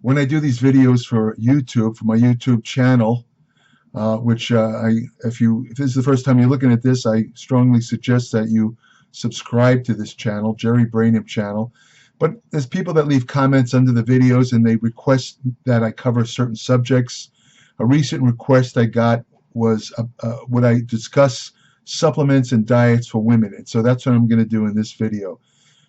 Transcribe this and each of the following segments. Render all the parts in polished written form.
when I do these videos for YouTube, for my YouTube channel, which if this is the first time you're looking at this, I strongly suggest that you subscribe to this channel, Jerry Brainham channel. But there's people that leave comments under the videos and they request that I cover certain subjects. A recent request I got was would I discuss supplements and diets for women, and so that's what I'm going to do in this video.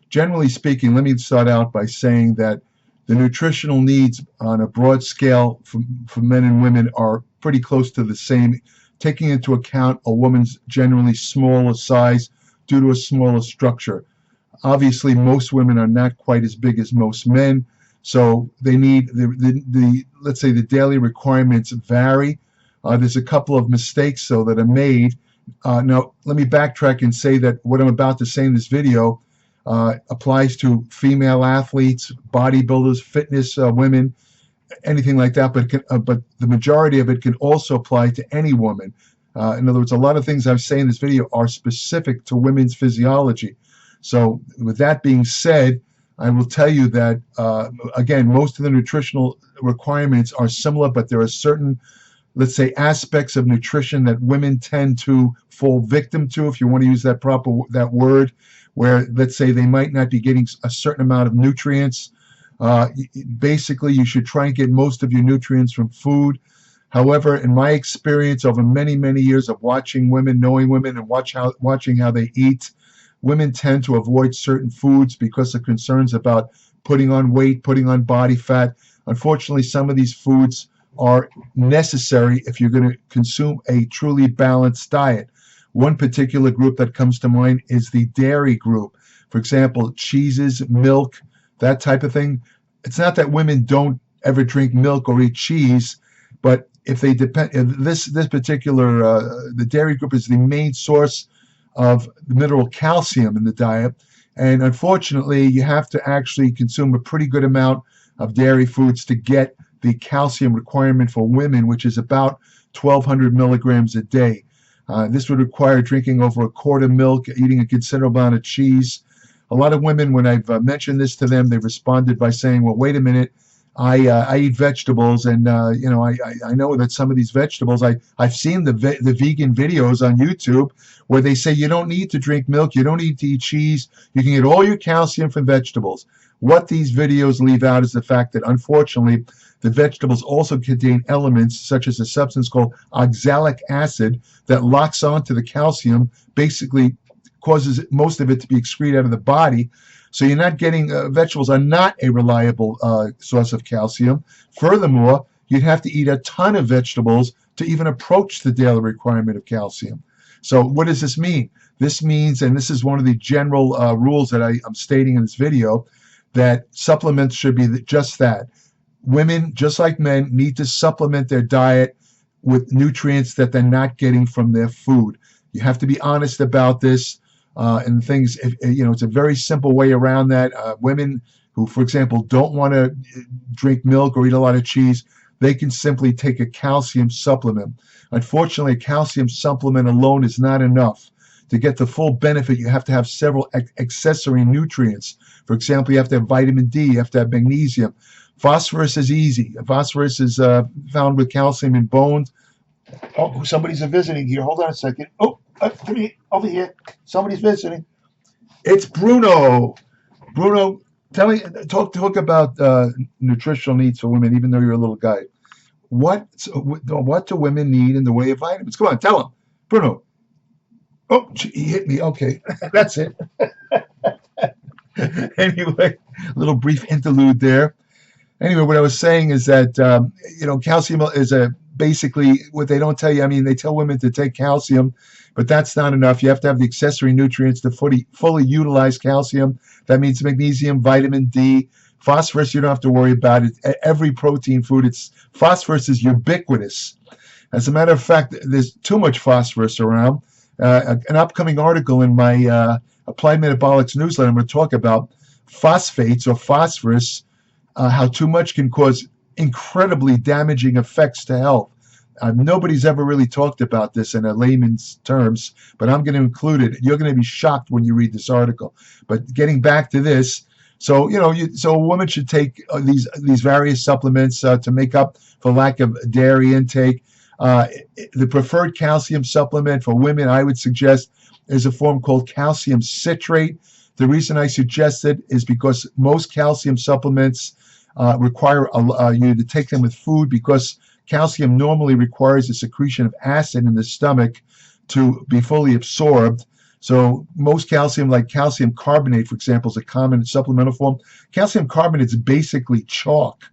Generally speaking, let me start out by saying that the nutritional needs on a broad scale for men and women are pretty close to the same, taking into account a woman's generally smaller size due to a smaller structure. Obviously, most women are not quite as big as most men, so they need let's say the daily requirements vary. There's a couple of mistakes though that are made. Now, let me backtrack and say that what I'm about to say in this video applies to female athletes, bodybuilders, fitness women, anything like that. But the majority of it can also apply to any woman. In other words, a lot of things I say in this video are specific to women's physiology. So with that being said, I will tell you that, again, most of the nutritional requirements are similar, but there are certain, let's say, aspects of nutrition that women tend to fall victim to, if you want to use that word, where, let's say, they might not be getting a certain amount of nutrients. Basically, you should try and get most of your nutrients from food. However, in my experience over many, many years of watching women, knowing women, and watching how they eat, women tend to avoid certain foods because of concerns about putting on weight, putting on body fat. Unfortunately, some of these foods are necessary if you're going to consume a truly balanced diet. One particular group that comes to mind is the dairy group. For example, cheeses, milk, that type of thing. It's not that women don't ever drink milk or eat cheese, but if this particular, the dairy group is the main source of the mineral calcium in the diet, and unfortunately you have to actually consume a pretty good amount of dairy foods to get the calcium requirement for women, which is about 1,200 milligrams a day. This would require drinking over a quart of milk, eating a considerable amount of cheese. A lot of women, when I've mentioned this to them, they've responded by saying, well, wait a minute, I eat vegetables, and I know that some of these vegetables, I've seen the vegan videos on YouTube where they say you don't need to drink milk, you don't need to eat cheese, you can get all your calcium from vegetables. What these videos leave out is the fact that, unfortunately, the vegetables also contain elements such as a substance called oxalic acid that locks onto the calcium, basically causes most of it to be excreted out of the body. So you're not getting, vegetables are not a reliable source of calcium. Furthermore, you'd have to eat a ton of vegetables to even approach the daily requirement of calcium. So what does this mean? This means, and this is one of the general rules that I'm stating in this video, that supplements should be just that. Women, just like men, need to supplement their diet with nutrients that they're not getting from their food. You have to be honest about this. And things, it's a very simple way around that. Women who, for example, don't want to drink milk or eat a lot of cheese, they can simply take a calcium supplement. Unfortunately, a calcium supplement alone is not enough. To get the full benefit, you have to have several accessory nutrients. For example, you have to have vitamin D, you have to have magnesium. Phosphorus is easy. Phosphorus is found with calcium in bones. Oh, somebody's visiting here. Hold on a second. Oh, come here, over here. Somebody's visiting. It's Bruno. Bruno, talk about nutritional needs for women, even though you're a little guy. What do women need in the way of vitamins? Come on, tell them. Bruno. Oh, he hit me. Okay, that's it. Anyway, a little brief interlude there. Anyway, what I was saying is that, calcium is basically what they don't tell you. I mean, they tell women to take calcium, but that's not enough. You have to have the accessory nutrients to fully utilize calcium. That means magnesium, vitamin D, phosphorus. You don't have to worry about it. Every protein food, phosphorus is ubiquitous. As a matter of fact, there's too much phosphorus around. An upcoming article in my Applied Metabolics newsletter, I'm going to talk about phosphates or phosphorus, how too much can cause incredibly damaging effects to health. Nobody's ever really talked about this in a layman's terms, but I'm going to include it. You're going to be shocked when you read this article. But getting back to this, So so a woman should take these various supplements to make up for lack of dairy intake. The preferred calcium supplement for women, I would suggest, is a form called calcium citrate. The reason I suggest it is because most calcium supplements require you to take them with food, because calcium normally requires the secretion of acid in the stomach to be fully absorbed. So most calcium, like calcium carbonate, for example, is a common supplemental form. Calcium carbonate is basically chalk.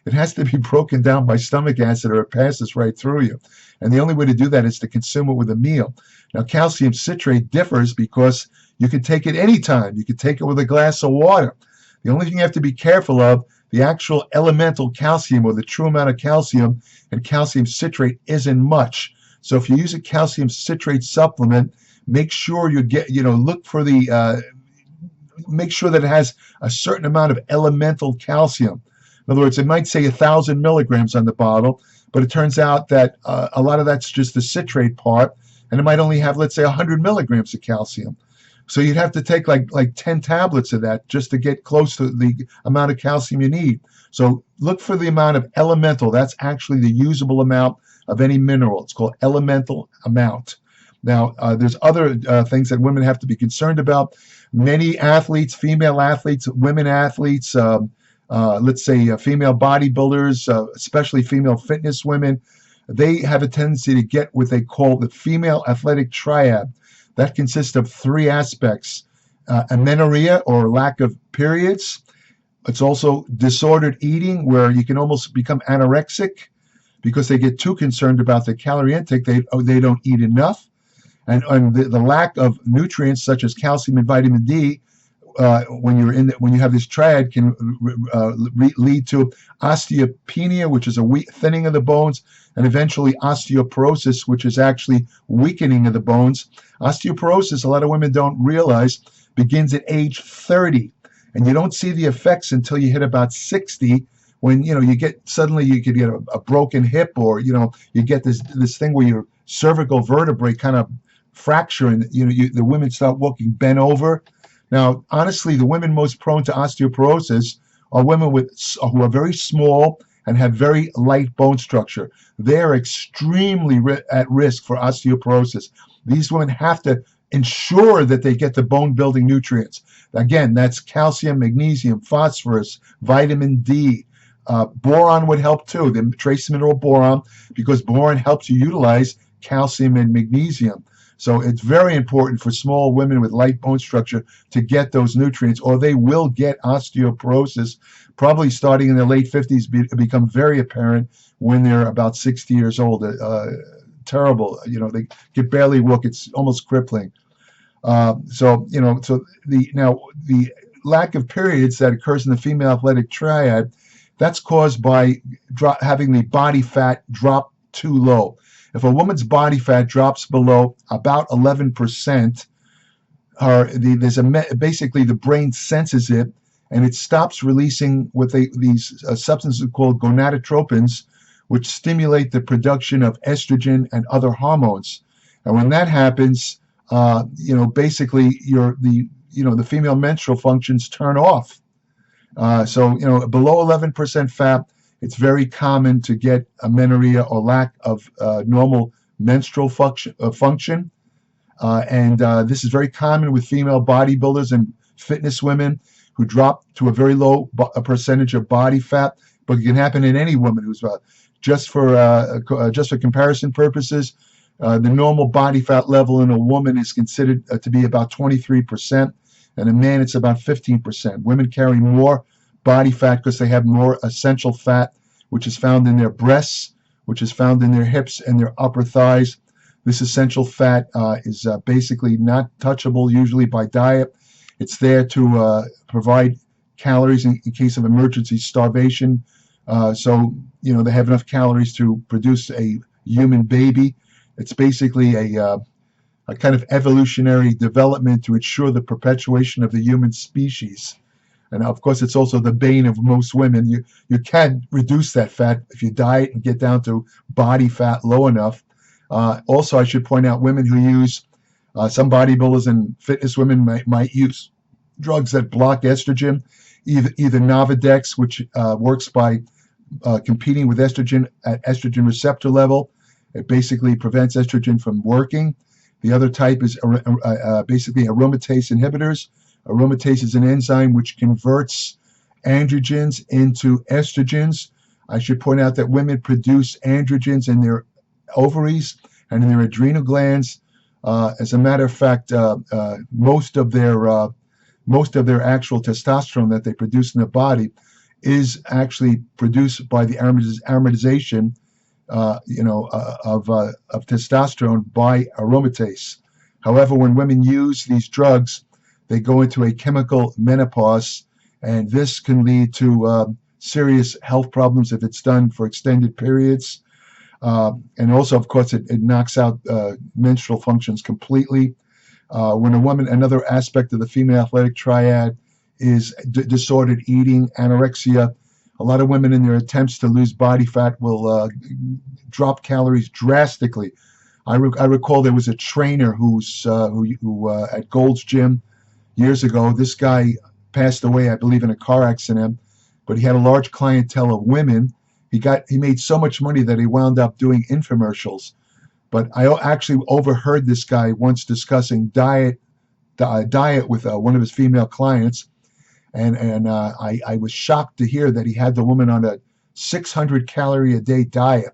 It has to be broken down by stomach acid or it passes right through you. And the only way to do that is to consume it with a meal. Now, calcium citrate differs because you can take it anytime. You can take it with a glass of water. The only thing you have to be careful of, the actual elemental calcium, or the true amount of calcium in calcium citrate, isn't much. So if you use a calcium citrate supplement, make sure you look for make sure that it has a certain amount of elemental calcium. In other words, it might say 1,000 milligrams on the bottle, but it turns out that a lot of that's just the citrate part, and it might only have, let's say, 100 milligrams of calcium. So you'd have to take like 10 tablets of that just to get close to the amount of calcium you need. So look for the amount of elemental. That's actually the usable amount of any mineral. It's called elemental amount. Now, there's other things that women have to be concerned about. Many athletes, female athletes, women athletes, let's say female bodybuilders, especially female fitness women, they have a tendency to get what they call the female athletic triad. That consists of three aspects: amenorrhea, or lack of periods. It's also disordered eating, where you can almost become anorexic because they get too concerned about their calorie intake. They don't eat enough. And the lack of nutrients such as calcium and vitamin D, when you have this triad, can lead to osteopenia, which is a thinning of the bones, and eventually osteoporosis, which is actually weakening of the bones. Osteoporosis, a lot of women don't realize, begins at age 30, and you don't see the effects until you hit about 60, when you could get a broken hip, or you get this thing where your cervical vertebrae kind of fracture, and the women start walking bent over. Now, honestly, the women most prone to osteoporosis are women who are very small and have very light bone structure. They are extremely at risk for osteoporosis. These women have to ensure that they get the bone-building nutrients. Again, that's calcium, magnesium, phosphorus, vitamin D. Boron would help too, the trace mineral boron, because boron helps you utilize calcium and magnesium. So it's very important for small women with light bone structure to get those nutrients, or they will get osteoporosis, probably starting in their late 50s, become very apparent when they're about 60 years old. Terrible. They can barely walk. It's almost crippling. So the lack of periods that occurs in the female athletic triad, that's caused by having the body fat drop too low. If a woman's body fat drops below about 11%, basically the brain senses it, and it stops releasing these substances called gonadotropins, which stimulate the production of estrogen and other hormones. And when that happens, basically the female menstrual functions turn off. So below 11% fat, it's very common to get amenorrhea, or lack of normal menstrual function. And this is very common with female bodybuilders and fitness women who drop to a very low percentage of body fat. But it can happen in any woman who's just for comparison purposes. The normal body fat level in a woman is considered to be about 23%, and a man it's about 15%. Women carry more body fat because they have more essential fat, which is found in their breasts, which is found in their hips and their upper thighs. This essential fat is basically not touchable usually by diet. It's there to provide calories in case of emergency starvation. So they have enough calories to produce a human baby. It's basically a kind of evolutionary development to ensure the perpetuation of the human species. And of course, it's also the bane of most women. You can reduce that fat if you diet and get down to body fat low enough. Also, I should point out, women who use, some bodybuilders and fitness women might use drugs that block estrogen. either Novadex, which works by competing with estrogen at estrogen receptor level. It basically prevents estrogen from working. The other type is basically aromatase inhibitors. Aromatase is an enzyme which converts androgens into estrogens. I should point out that women produce androgens in their ovaries and in their adrenal glands. As a matter of fact, most of their actual testosterone that they produce in their body is actually produced by the aromatization, of testosterone by aromatase. However, when women use these drugs, they go into a chemical menopause, and this can lead to serious health problems if it's done for extended periods. And also, of course, it knocks out menstrual functions completely. When a woman, another aspect of the female athletic triad is disordered eating, anorexia. A lot of women in their attempts to lose body fat will drop calories drastically. I recall there was a trainer who at Gold's Gym years ago. This guy passed away, I believe, in a car accident, but he had a large clientele of women. He made so much money that he wound up doing infomercials. But I actually overheard this guy once discussing diet with one of his female clients, and I was shocked to hear that he had the woman on a 600 calorie a day diet.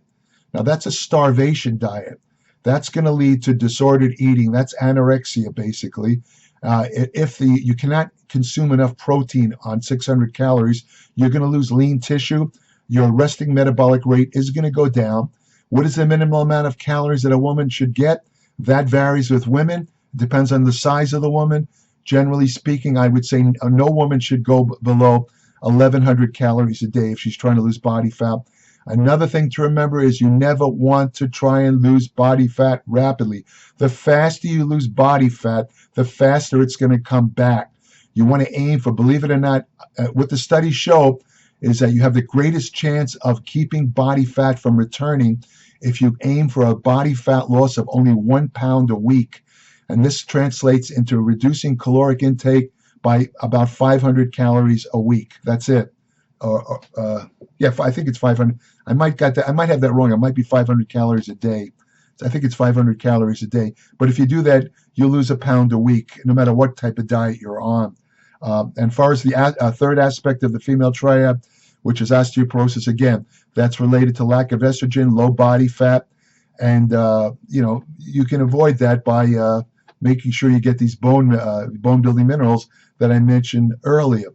Now that's a starvation diet. That's going to lead to disordered eating. That's anorexia, basically. If you cannot consume enough protein on 600 calories, you're going to lose lean tissue. Your resting metabolic rate is going to go down. What is the minimal amount of calories that a woman should get? That varies with women. It depends on the size of the woman. Generally speaking, I would say no woman should go below 1,100 calories a day if she's trying to lose body fat. Another thing to remember is you never want to try and lose body fat rapidly. The faster you lose body fat, the faster it's going to come back. You want to aim for, believe it or not, what the studies show is that you have the greatest chance of keeping body fat from returning if you aim for a body fat loss of only 1 pound a week. And this translates into reducing caloric intake by about 500 calories a week. That's it. I think it's 500. I might have that wrong. It might be 500 calories a day. I think it's 500 calories a day. But if you do that, you'll lose a pound a week, no matter what type of diet you're on. And as far as the third aspect of the female triad, which is osteoporosis, again, that's related to lack of estrogen, low body fat, and you can avoid that by making sure you get these bone building minerals that I mentioned earlier.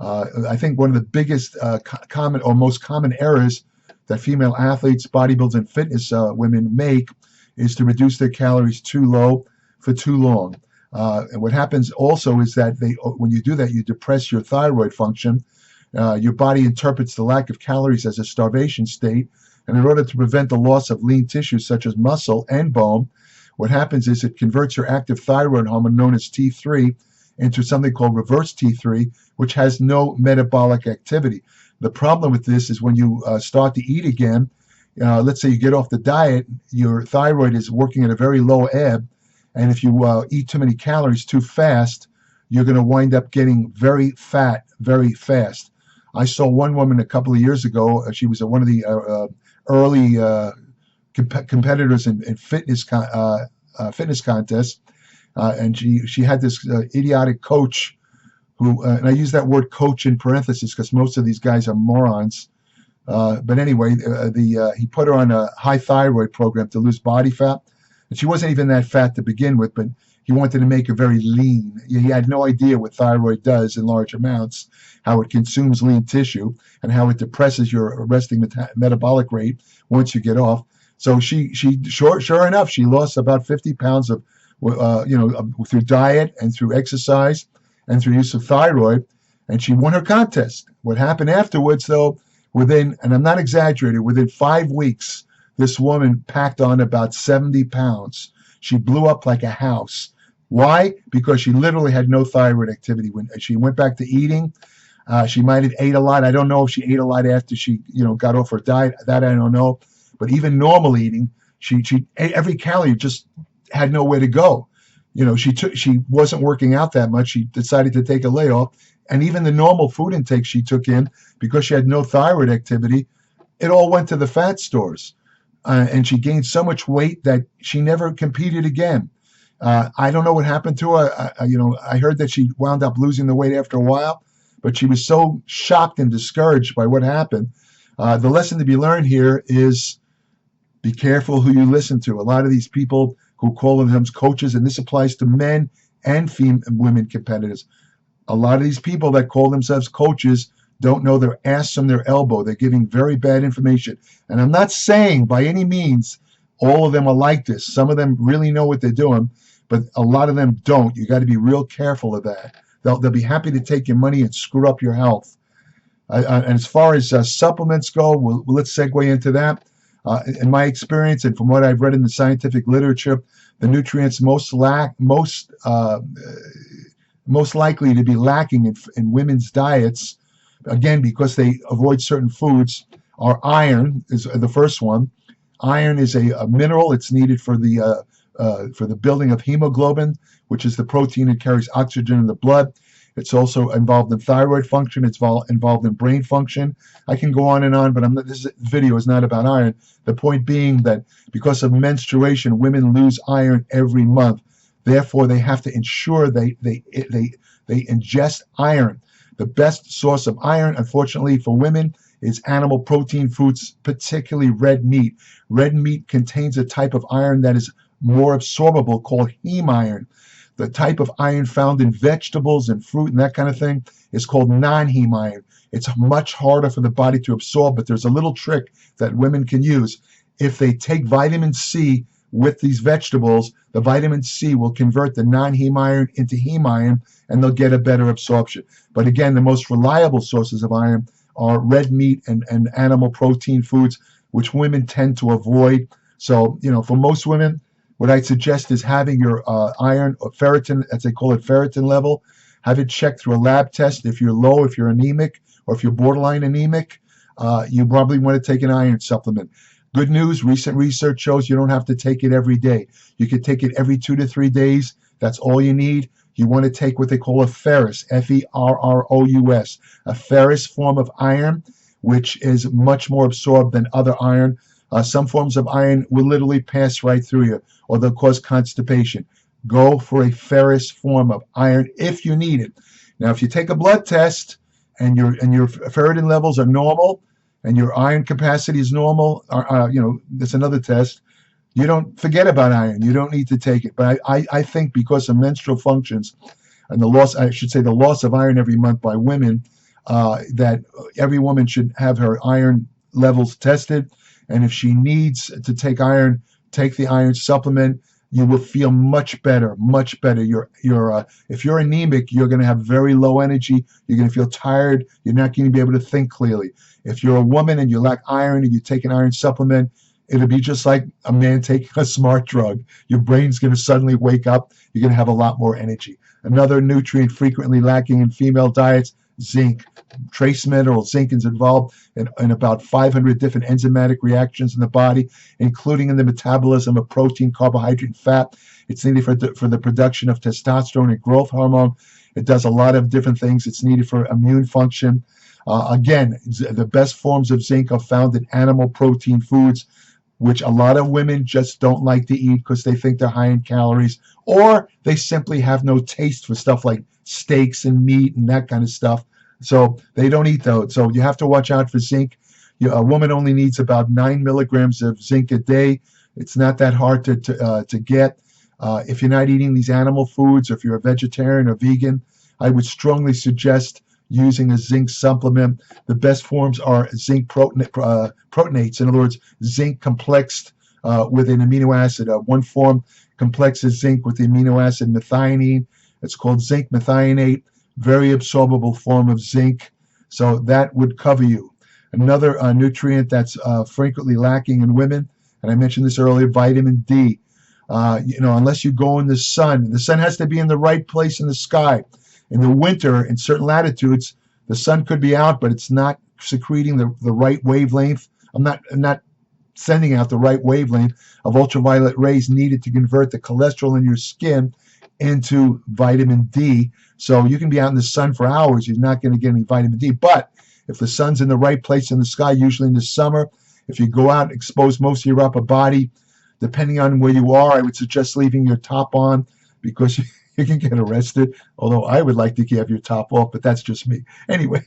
I think one of the biggest most common errors that female athletes, bodybuilders, and fitness women make is to reduce their calories too low for too long. And what happens also is that when you do that, you depress your thyroid function. Your body interprets the lack of calories as a starvation state, and in order to prevent the loss of lean tissue such as muscle and bone, what happens is it converts your active thyroid hormone known as T3 into something called reverse T3, which has no metabolic activity. The problem with this is when you start to eat again, let's say you get off the diet, your thyroid is working at a very low ebb, and if you eat too many calories too fast, you're going to wind up getting very fat very fast. I saw one woman a couple of years ago. She was one of the early competitors in fitness contests, and she had this idiotic coach who, and I use that word coach in parentheses because most of these guys are morons. But anyway, he put her on a high thyroid program to lose body fat, and she wasn't even that fat to begin with, but he wanted to make her very lean. He had no idea what thyroid does in large amounts, how it consumes lean tissue, and how it depresses your resting metabolic rate once you get off. So she sure enough, she lost about 50 pounds of, through diet and through exercise and through use of thyroid, and she won her contest. What happened afterwards, though, and I'm not exaggerating, within 5 weeks, this woman packed on about 70 pounds. She blew up like a house. Why? Because she literally had no thyroid activity. When she went back to eating, she might have ate a lot. I don't know if she ate a lot after she, got off her diet. That I don't know. But even normal eating, she ate every calorie, just had nowhere to go. she wasn't working out that much. She decided to take a layoff, and even the normal food intake she took in, because she had no thyroid activity, it all went to the fat stores. And she gained so much weight that she never competed again. I don't know what happened to her. I heard that she wound up losing the weight after a while, but she was so shocked and discouraged by what happened. The lesson to be learned here is be careful who you listen to. A lot of these people who call themselves coaches, and this applies to men and women competitors. A lot of these people that call themselves coaches don't know their ass from their elbow. They're giving very bad information. And I'm not saying by any means all of them are like this. Some of them really know what they're doing, but a lot of them don't. You got to be real careful of that. They'll be happy to take your money and screw up your health. And as far as supplements go, let's segue into that. In my experience, and from what I've read in the scientific literature, the nutrients most likely to be lacking in women's diets, again, because they avoid certain foods, are iron is the first one. Iron is a mineral. It's needed for the building of hemoglobin, which is the protein that carries oxygen in the blood. It's also involved in thyroid function. It's involved in brain function. I can go on and on, but this video is not about iron. The point being that because of menstruation, women lose iron every month. Therefore, they have to ensure they ingest iron. The best source of iron, unfortunately for women, is animal protein foods, particularly red meat. Red meat contains a type of iron that is more absorbable called heme iron. The type of iron found in vegetables and fruit and that kind of thing is called non-heme iron. It's much harder for the body to absorb, but there's a little trick that women can use. If they take vitamin C with these vegetables, the vitamin C will convert the non-heme iron into heme iron, and they'll get a better absorption. But again, the most reliable sources of iron are red meat and animal protein foods, which women tend to avoid. So, for most women, what I'd suggest is having your iron or ferritin, as they call it, ferritin level, have it checked through a lab test. If you're low, if you're anemic, or if you're borderline anemic, you probably want to take an iron supplement. Good news, recent research shows you don't have to take it every day. You could take it every 2 to 3 days. That's all you need. You want to take what they call a ferrous, F-E-R-R-O-U-S, a ferrous form of iron, which is much more absorbed than other iron. Some forms of iron will literally pass right through you, or they'll cause constipation. Go for a ferrous form of iron if you need it. Now, if you take a blood test and your ferritin levels are normal and your iron capacity is normal, that's another test. You don't forget about iron. You don't need to take it. But I think because of menstrual functions and the loss of iron every month by women, that every woman should have her iron levels tested. And if she needs to take iron, take the iron supplement. You will feel much better, much better. If you're anemic, you're going to have very low energy. You're going to feel tired. You're not going to be able to think clearly. If you're a woman and you lack iron and you take an iron supplement, it'll be just like a man taking a smart drug. Your brain's going to suddenly wake up. You're going to have a lot more energy. Another nutrient frequently lacking in female diets, zinc. Trace mineral zinc is involved in about 500 different enzymatic reactions in the body, including in the metabolism of protein, carbohydrate, and fat. It's needed for the production of testosterone and growth hormone. It does a lot of different things. It's needed for immune function. Again, the best forms of zinc are found in animal protein foods, which a lot of women just don't like to eat because they think they're high in calories, or they simply have no taste for stuff like steaks and meat and that kind of stuff. So they don't eat those. So you have to watch out for zinc. A woman only needs about 9 milligrams of zinc a day. It's not that hard to get. If you're not eating these animal foods, or if you're a vegetarian or vegan, I would strongly suggest using a zinc supplement. The best forms are zinc proteinates. In other words, zinc complexed with an amino acid. One form complexes zinc with the amino acid methionine. It's called zinc methionate. Very absorbable form of zinc, so that would cover you. Another nutrient that's frequently lacking in women, and I mentioned this earlier, vitamin D. Unless you go in the sun has to be in the right place in the sky. In the winter, in certain latitudes, the sun could be out, but it's not secreting the right wavelength. I'm not sending out the right wavelength of ultraviolet rays needed to convert the cholesterol in your skin into vitamin D. So you can be out in the sun for hours, you're not going to get any vitamin D. But if the sun's in the right place in the sky, usually in the summer, if you go out and expose most of your upper body, depending on where you are, I would suggest leaving your top on because you can get arrested. Although I would like to have your top off, but that's just me. Anyway,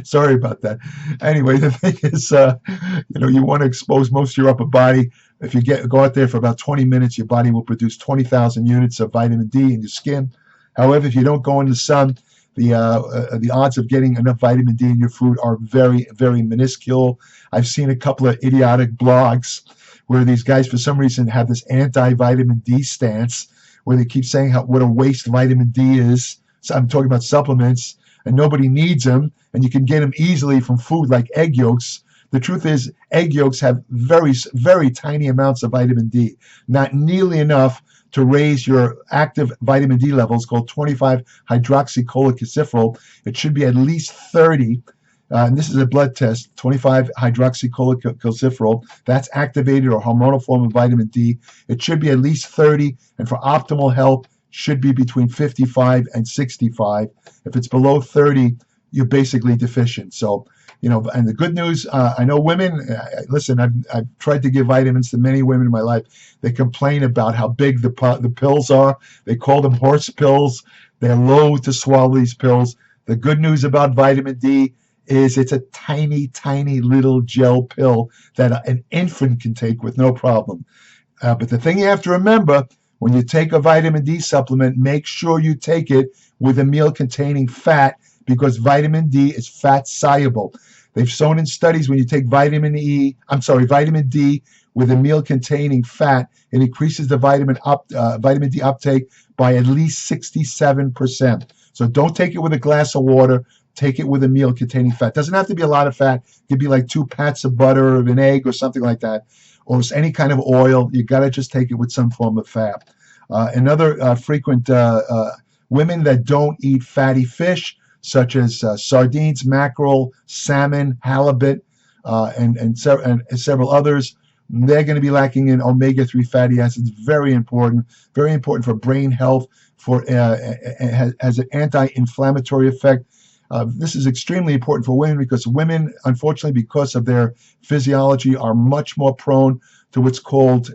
sorry about that. Anyway, the thing is, you want to expose most of your upper body. If you go out there for about 20 minutes, your body will produce 20,000 units of vitamin D in your skin. However, if you don't go in the sun, the odds of getting enough vitamin D in your food are very, very minuscule. I've seen a couple of idiotic blogs where these guys, for some reason, have this anti-vitamin D stance where they keep saying what a waste vitamin D is. So I'm talking about supplements, and nobody needs them, and you can get them easily from food like egg yolks. The truth is, egg yolks have very, very tiny amounts of vitamin D, not nearly enough to raise your active vitamin D levels, called 25-hydroxycholecalciferol. It should be at least 30. And this is a blood test, 25-hydroxycholecalciferol. That's activated or hormonal form of vitamin D. It should be at least 30, and for optimal health, should be between 55 and 65. If it's below 30, you're basically deficient. So, and the good news, I know women, listen, I've tried to give vitamins to many women in my life. They complain about how big the pills are. They call them horse pills. They're loath to swallow these pills. The good news about vitamin D is it's a tiny, tiny little gel pill that an infant can take with no problem. But the thing you have to remember, when you take a vitamin D supplement, make sure you take it with a meal containing fat, because vitamin D is fat soluble. They've shown in studies when you take vitamin D with a meal containing fat, it increases the vitamin D uptake by at least 67%. So don't take it with a glass of water. Take it with a meal containing fat. Doesn't have to be a lot of fat. It could be like 2 pats of butter or an egg or something like that, or any kind of oil. You got to just take it with some form of fat. Another frequent women that don't eat fatty fish, such as sardines, mackerel, salmon, halibut, and several others, they're going to be lacking in omega-3 fatty acids. Very important for brain health. Has an anti-inflammatory effect. This is extremely important for women because women, unfortunately, because of their physiology, are much more prone to what's called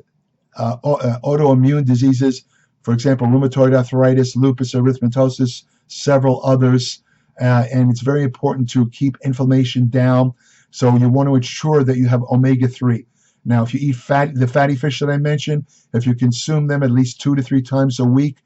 autoimmune diseases. For example, rheumatoid arthritis, lupus erythematosus, several others. And it's very important to keep inflammation down. So you want to ensure that you have omega-3. Now, if you eat the fatty fish that I mentioned, if you consume them at least 2 to 3 times a week,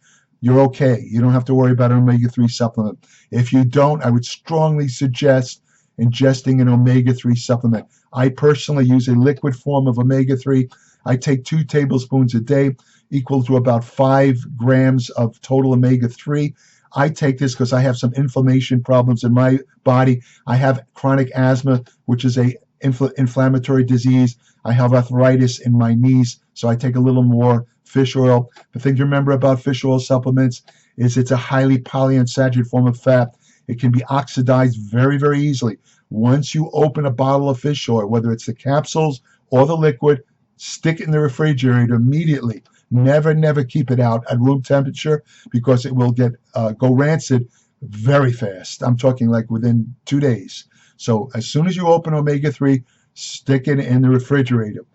you're okay. You don't have to worry about an omega-3 supplement. If you don't, I would strongly suggest ingesting an omega-3 supplement. I personally use a liquid form of omega-3. I take 2 tablespoons a day, equal to about 5 grams of total omega-3. I take this because I have some inflammation problems in my body. I have chronic asthma, which is a inflammatory disease. I have arthritis in my knees, so I take a little more fish oil. The thing to remember about fish oil supplements is it's a highly polyunsaturated form of fat. It can be oxidized very, very easily. Once you open a bottle of fish oil, whether it's the capsules or the liquid, stick it in the refrigerator immediately. Never, never keep it out at room temperature because it will go rancid very fast. I'm talking like within 2 days. So as soon as you open omega-3, stick it in the refrigerator.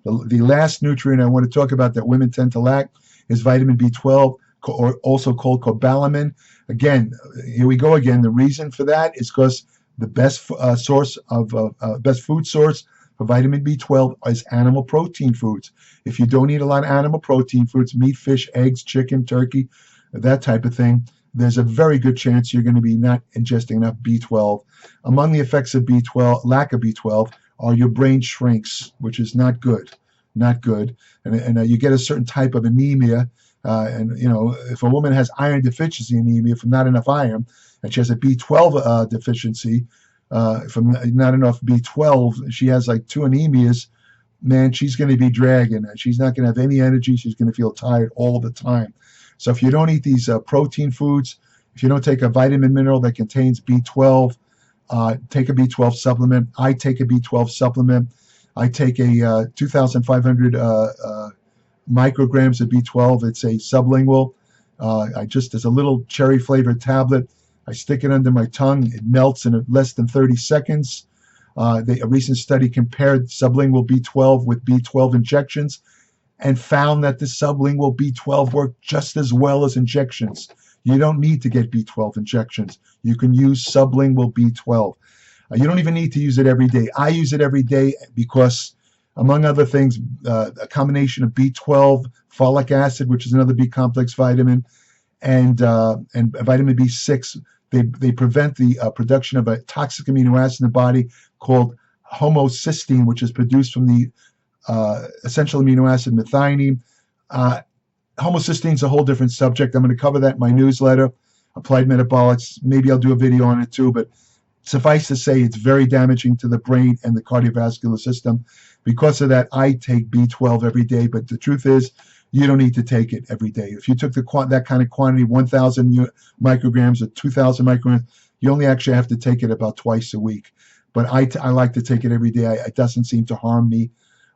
The last nutrient I want to talk about that women tend to lack is vitamin B12, or also called cobalamin. Again, here we go again. The reason for that is because the best food source for vitamin B12 is animal protein foods. If you don't eat a lot of animal protein foods, meat, fish, eggs, chicken, turkey, that type of thing, there's a very good chance you're going to be not ingesting enough B12. Among the effects of lack of B12, are your brain shrinks, which is not good, and you get a certain type of anemia. If a woman has iron deficiency anemia from not enough iron, and she has a B12 deficiency from not enough B12, she has like 2 anemias. Man, she's going to be dragging. She's not going to have any energy. She's going to feel tired all the time. So if you don't eat these protein foods, if you don't take a vitamin mineral that contains B12, take a B12 supplement. I take a B12 supplement. I take a 2,500 micrograms of B12. It's a sublingual. There's a little cherry flavored tablet. I stick it under my tongue. It melts in less than 30 seconds. A recent study compared sublingual B12 with B12 injections and found that the sublingual B12 worked just as well as injections. You don't need to get B12 injections. You can use sublingual B12. You don't even need to use it every day. I use it every day because, among other things, a combination of B12, folic acid, which is another B complex vitamin, and vitamin B6, they prevent the production of a toxic amino acid in the body called homocysteine, which is produced from the essential amino acid methionine. Homocysteine is a whole different subject. I'm going to cover that in my newsletter, Applied Metabolics. Maybe I'll do a video on it too, but suffice to say, it's very damaging to the brain and the cardiovascular system. Because of that, I take B12 every day, but the truth is, you don't need to take it every day. If you took that kind of quantity, 1,000 micrograms or 2,000 micrograms, you only actually have to take it about twice a week. But I like to take it every day. It doesn't seem to harm me.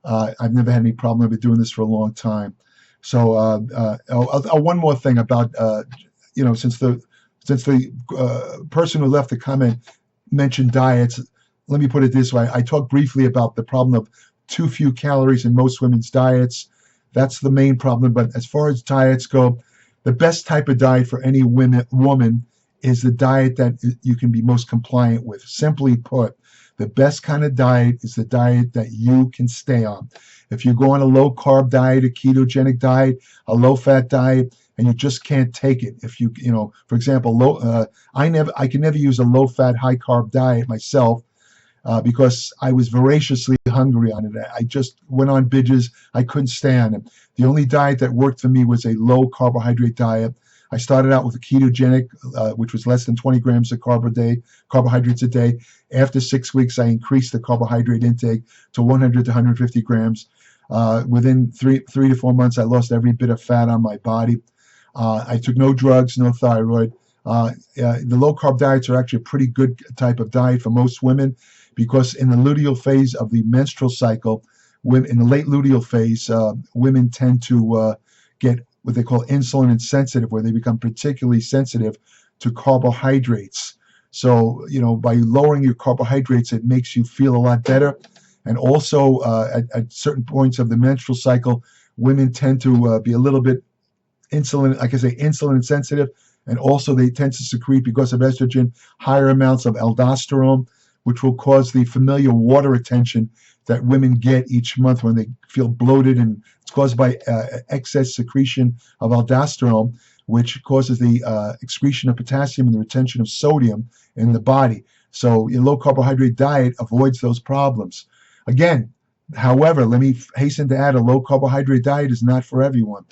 I've never had any problem. I've been doing this for a long time. So one more thing about since the person who left the comment mentioned diets, let me put it this way. I talked briefly about the problem of too few calories in most women's diets. That's the main problem. But as far as diets go, the best type of diet for any woman is the diet that you can be most compliant with. Simply put, the best kind of diet is the diet that you can stay on. If you go on a low-carb diet, a ketogenic diet, a low-fat diet, and you just can't take it. If for example, I can never use a low-fat, high-carb diet myself because I was voraciously hungry on it. I just went on binges. I couldn't stand it. The only diet that worked for me was a low-carbohydrate diet. I started out with a ketogenic, which was less than 20 grams of carbohydrates a day. After 6 weeks, I increased the carbohydrate intake to 100 to 150 grams. Within three to 4 months, I lost every bit of fat on my body. I took no drugs, no thyroid. The low-carb diets are actually a pretty good type of diet for most women because in the luteal phase of the menstrual cycle, in the late luteal phase, women tend to get what they call insulin insensitive, where they become particularly sensitive to carbohydrates. So, by lowering your carbohydrates, it makes you feel a lot better. And also, at certain points of the menstrual cycle, women tend to be a little bit insulin insensitive. And also, they tend to secrete, because of estrogen, higher amounts of aldosterone, which will cause the familiar water retention that women get each month when they feel bloated, and it's caused by excess secretion of aldosterone, which causes the excretion of potassium and the retention of sodium in the body. So a low carbohydrate diet avoids those problems. Again, however, let me hasten to add, a low carbohydrate diet is not for everyone.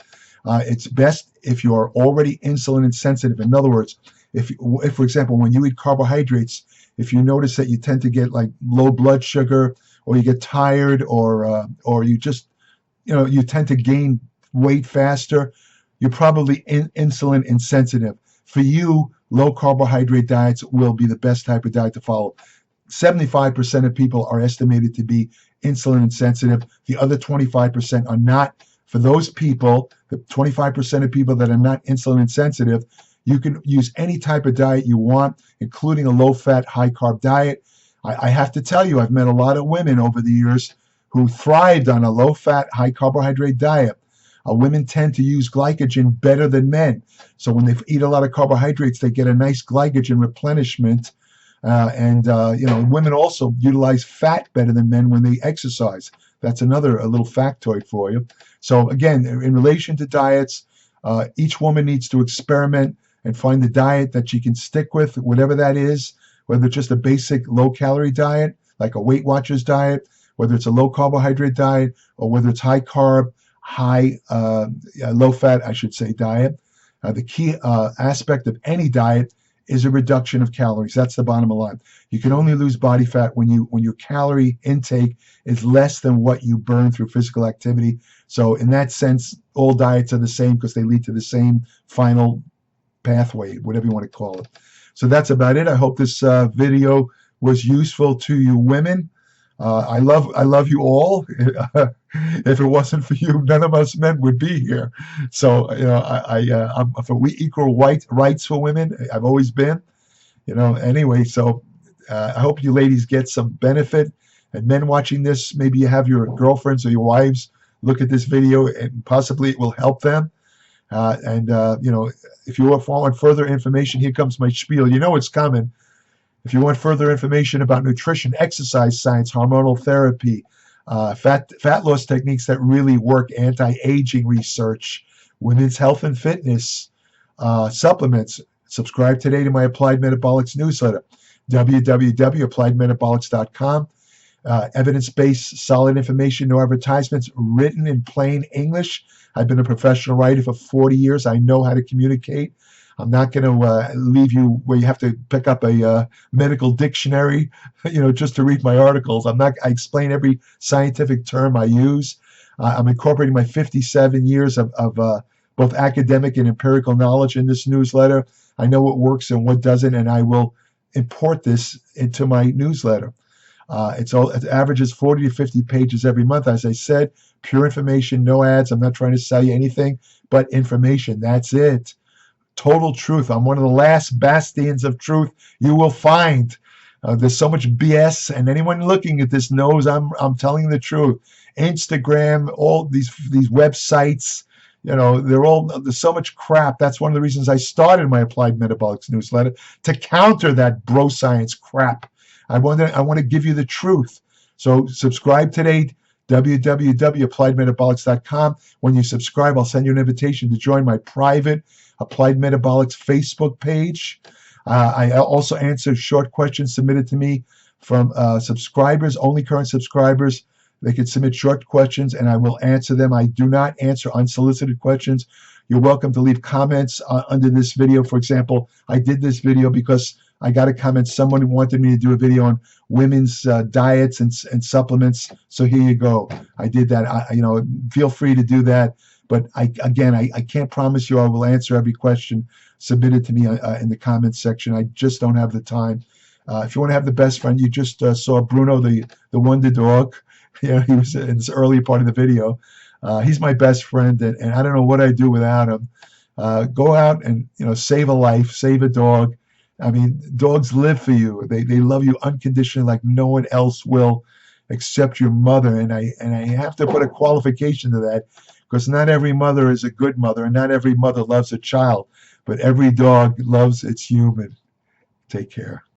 It's best if you are already insulin insensitive. In other words, if for example, when you eat carbohydrates, if you notice that you tend to get like low blood sugar, or you get tired, or you just, you tend to gain weight faster, you're probably insulin insensitive. For you, low carbohydrate diets will be the best type of diet to follow. 75% of people are estimated to be insulin insensitive. The other 25% are not. For those people, the 25% of people that are not insulin insensitive, you can use any type of diet you want, including a low-fat, high-carb diet. I have to tell you, I've met a lot of women over the years who thrived on a low-fat, high-carbohydrate diet. Women tend to use glycogen better than men. So when they eat a lot of carbohydrates, they get a nice glycogen replenishment. Women also utilize fat better than men when they exercise. That's a little factoid for you. So again, in relation to diets, each woman needs to experiment and find the diet that she can stick with, whatever that is, whether it's just a basic low-calorie diet, like a Weight Watchers diet, whether it's a low-carbohydrate diet, or whether it's high-carb, low-fat, I should say, diet. The key aspect of any diet is a reduction of calories. That's the bottom line. You can only lose body fat when your calorie intake is less than what you burn through physical activity. So in that sense, all diets are the same because they lead to the same final pathway, whatever you want to call it. So that's about it. I hope this video was useful to you women. I love you all. If it wasn't for you, none of us men would be here. So, I'm for equal rights for women. I've always been, anyway. So, I hope you ladies get some benefit. And men watching this, maybe you have your girlfriends or your wives look at this video, and possibly it will help them. If you want further information, here comes my spiel. You know it's coming. If you want further information about nutrition, exercise science, hormonal therapy, fat loss techniques that really work, anti-aging research, women's health and fitness, supplements, subscribe today to my Applied Metabolics newsletter, www.appliedmetabolics.com. Evidence-based, solid information, no advertisements, written in plain English. I've been a professional writer for 40 years. I know how to communicate. I'm not going to leave you where you have to pick up a medical dictionary, just to read my articles. I explain every scientific term I use. I'm incorporating my 57 years of both academic and empirical knowledge in this newsletter. I know what works and what doesn't, and I will import this into my newsletter. It averages 40 to 50 pages every month. As I said, pure information, no ads. I'm not trying to sell you anything but information. That's it. Total truth. I'm one of the last bastions of truth you will find. There's so much BS, and anyone looking at this knows I'm telling the truth. Instagram, all these websites, there's so much crap. That's one of the reasons I started my Applied Metabolics newsletter, to counter that bro science crap. I want to give you the truth. So subscribe today, www.appliedmetabolics.com. When you subscribe, I'll send you an invitation to join my private Applied Metabolics Facebook page. I also answer short questions submitted to me from subscribers, only current subscribers. They can submit short questions, and I will answer them. I do not answer unsolicited questions. You're welcome to leave comments under this video. For example, I did this video because I got a comment. Someone wanted me to do a video on women's diets and supplements. So here you go. I did that. Feel free to do that. But I can't promise you I will answer every question submitted to me in the comments section. I just don't have the time. If you want to have the best friend, you just saw Bruno, the wonder dog. He was in this earlier part of the video. He's my best friend, and I don't know what I'd do without him. Go out and save a life, save a dog. I mean, dogs live for you. They love you unconditionally, like no one else will, except your mother. And I have to put a qualification to that, because not every mother is a good mother, and not every mother loves a child, but every dog loves its human. Take care.